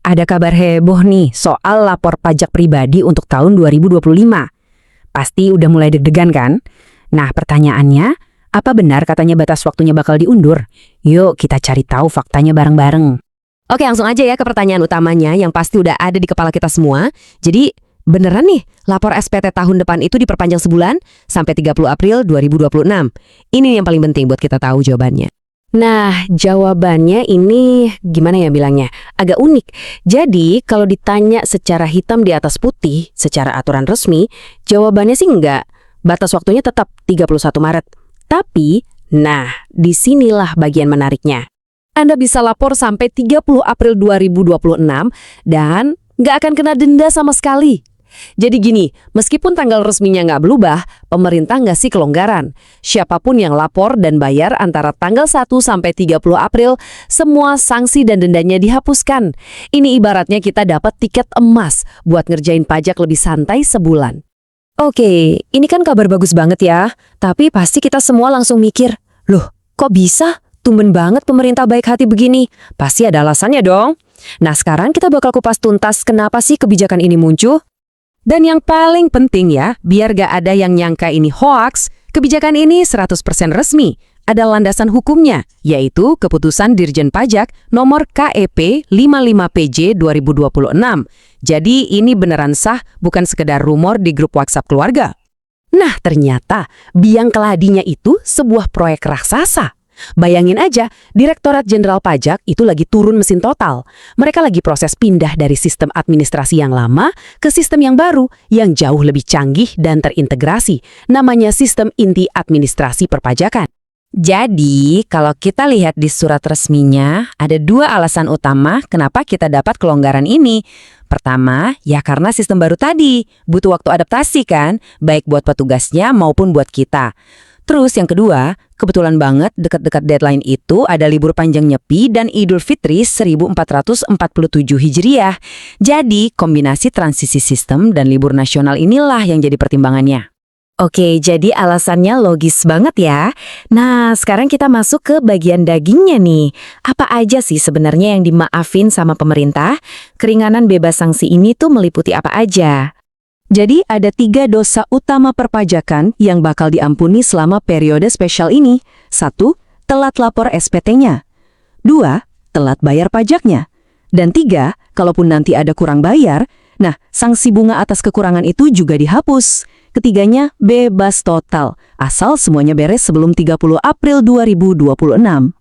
Ada kabar heboh nih soal lapor pajak pribadi untuk tahun 2025. Pasti udah mulai deg-degan kan? Nah, pertanyaannya, apa benar katanya batas waktunya bakal diundur? Yuk kita cari tahu faktanya bareng-bareng. Oke, langsung aja ya ke pertanyaan utamanya yang pasti udah ada di kepala kita semua. Jadi, beneran nih, lapor SPT tahun depan itu diperpanjang sebulan sampai 30 April 2026. Ini yang paling penting buat kita tahu jawabannya. Nah, jawabannya ini gimana ya bilangnya? Agak unik. Jadi, kalau ditanya secara hitam di atas putih, secara aturan resmi, jawabannya sih enggak. Batas waktunya tetap 31 Maret. Tapi, nah, disinilah bagian menariknya. Anda bisa lapor sampai 30 April 2026 dan nggak akan kena denda sama sekali. Jadi gini, meskipun tanggal resminya nggak berubah, pemerintah ngasih kelonggaran. Siapapun yang lapor dan bayar antara tanggal 1 sampai 30 April, semua sanksi dan dendanya dihapuskan. Ini ibaratnya kita dapat tiket emas buat ngerjain pajak lebih santai sebulan. Oke, ini kan kabar bagus banget ya. Tapi pasti kita semua langsung mikir, loh kok bisa? Tumben banget pemerintah baik hati begini. Pasti ada alasannya dong. Nah sekarang kita bakal kupas tuntas kenapa sih kebijakan ini muncul. Dan yang paling penting ya, biar gak ada yang nyangka ini hoaks, kebijakan ini 100% resmi. Ada landasan hukumnya, yaitu Keputusan Dirjen Pajak nomor KEP 55PJ 2026. Jadi ini beneran sah, bukan sekedar rumor di grup WhatsApp keluarga. Nah ternyata, biang keladinya itu sebuah proyek raksasa. Bayangin aja, Direktorat Jenderal Pajak itu lagi turun mesin total. Mereka lagi proses pindah dari sistem administrasi yang lama ke sistem yang baru, yang jauh lebih canggih dan terintegrasi. Namanya Sistem Inti Administrasi Perpajakan. Jadi, kalau kita lihat di surat resminya, ada dua alasan utama kenapa kita dapat kelonggaran ini. Pertama, ya karena sistem baru tadi, butuh waktu adaptasi kan, baik buat petugasnya maupun buat kita. Terus yang kedua, kebetulan banget dekat-dekat deadline itu ada libur panjang Nyepi dan Idul Fitri 1447 Hijriah. Jadi, kombinasi transisi sistem dan libur nasional inilah yang jadi pertimbangannya. Oke, jadi alasannya logis banget ya. Nah, sekarang kita masuk ke bagian dagingnya nih. Apa aja sih sebenarnya yang dimaafin sama pemerintah? Keringanan bebas sanksi ini tuh meliputi apa aja? Jadi ada 3 dosa utama perpajakan yang bakal diampuni selama periode spesial ini. 1. Telat lapor SPT-nya. 2. Telat bayar pajaknya. Dan 3. Kalaupun nanti ada kurang bayar, nah sanksi bunga atas kekurangan itu juga dihapus. Ketiganya bebas total, asal semuanya beres sebelum 30 April 2026.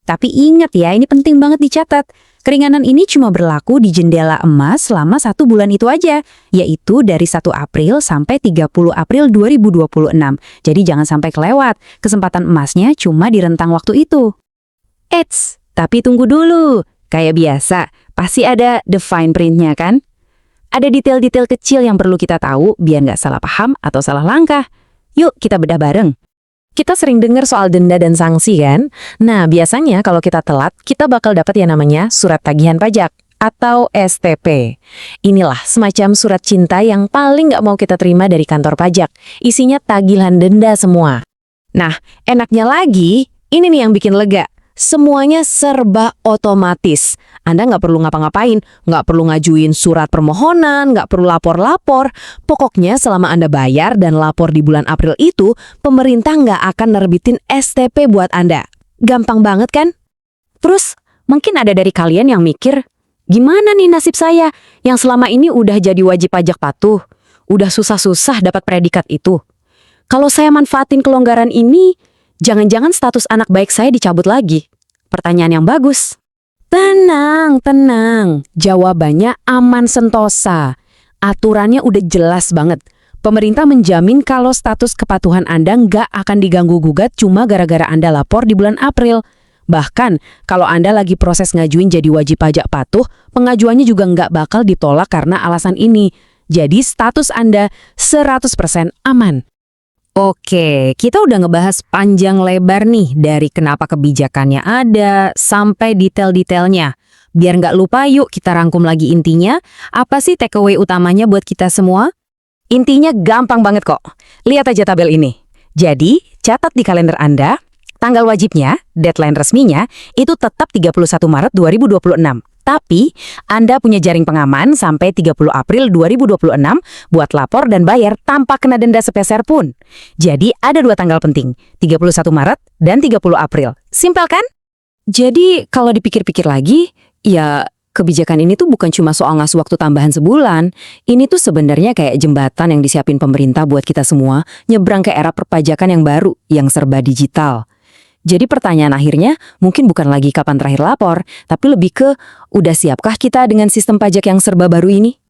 Tapi ingat ya, ini penting banget dicatat. Keringanan ini cuma berlaku di jendela emas selama 1 bulan itu aja, yaitu dari 1 April sampai 30 April 2026. Jadi jangan sampai kelewat, kesempatan emasnya cuma di rentang waktu itu. Eits, tapi tunggu dulu. Kayak biasa, pasti ada the fine print-nya kan? Ada detail-detail kecil yang perlu kita tahu biar nggak salah paham atau salah langkah. Yuk kita bedah bareng. Kita sering dengar soal denda dan sanksi kan? Nah, biasanya kalau kita telat, kita bakal dapat yang namanya surat tagihan pajak atau STP. Inilah semacam surat cinta yang paling nggak mau kita terima dari kantor pajak. Isinya tagihan denda semua. Nah, enaknya lagi, ini nih yang bikin lega. Semuanya serba otomatis. Anda nggak perlu ngapa-ngapain, nggak perlu ngajuin surat permohonan, nggak perlu lapor-lapor. Pokoknya selama Anda bayar dan lapor di bulan April itu, pemerintah nggak akan nerbitin STP buat Anda. Gampang banget kan? Terus, mungkin ada dari kalian yang mikir, gimana nih nasib saya yang selama ini udah jadi wajib pajak patuh? Udah susah-susah dapat predikat itu. Kalau saya manfaatin kelonggaran ini, jangan-jangan status anak baik saya dicabut lagi. Pertanyaan yang bagus. Tenang, tenang. Jawabannya aman sentosa. Aturannya udah jelas banget. Pemerintah menjamin kalau status kepatuhan Anda nggak akan diganggu-gugat cuma gara-gara Anda lapor di bulan April. Bahkan, kalau Anda lagi proses ngajuin jadi wajib pajak patuh, pengajuannya juga nggak bakal ditolak karena alasan ini. Jadi status Anda 100% aman. Oke, kita udah ngebahas panjang lebar nih dari kenapa kebijakannya ada sampai detail-detailnya. Biar nggak lupa yuk kita rangkum lagi intinya. Apa sih takeaway utamanya buat kita semua? Intinya gampang banget kok. Lihat aja tabel ini. Jadi, catat di kalender Anda, tanggal wajibnya, deadline resminya, itu tetap 31 Maret 2026. Tapi, Anda punya jaring pengaman sampai 30 April 2026 buat lapor dan bayar tanpa kena denda sepeser pun. Jadi, ada 2 tanggal penting, 31 Maret dan 30 April. Simpel kan? Jadi kalau dipikir-pikir lagi, ya kebijakan ini tuh bukan cuma soal ngasih waktu tambahan sebulan. Ini tuh sebenarnya kayak jembatan yang disiapin pemerintah buat kita semua nyebrang ke era perpajakan yang baru, yang serba digital. Jadi pertanyaan akhirnya mungkin bukan lagi kapan terakhir lapor, tapi lebih ke udah siapkah kita dengan sistem pajak yang serba baru ini?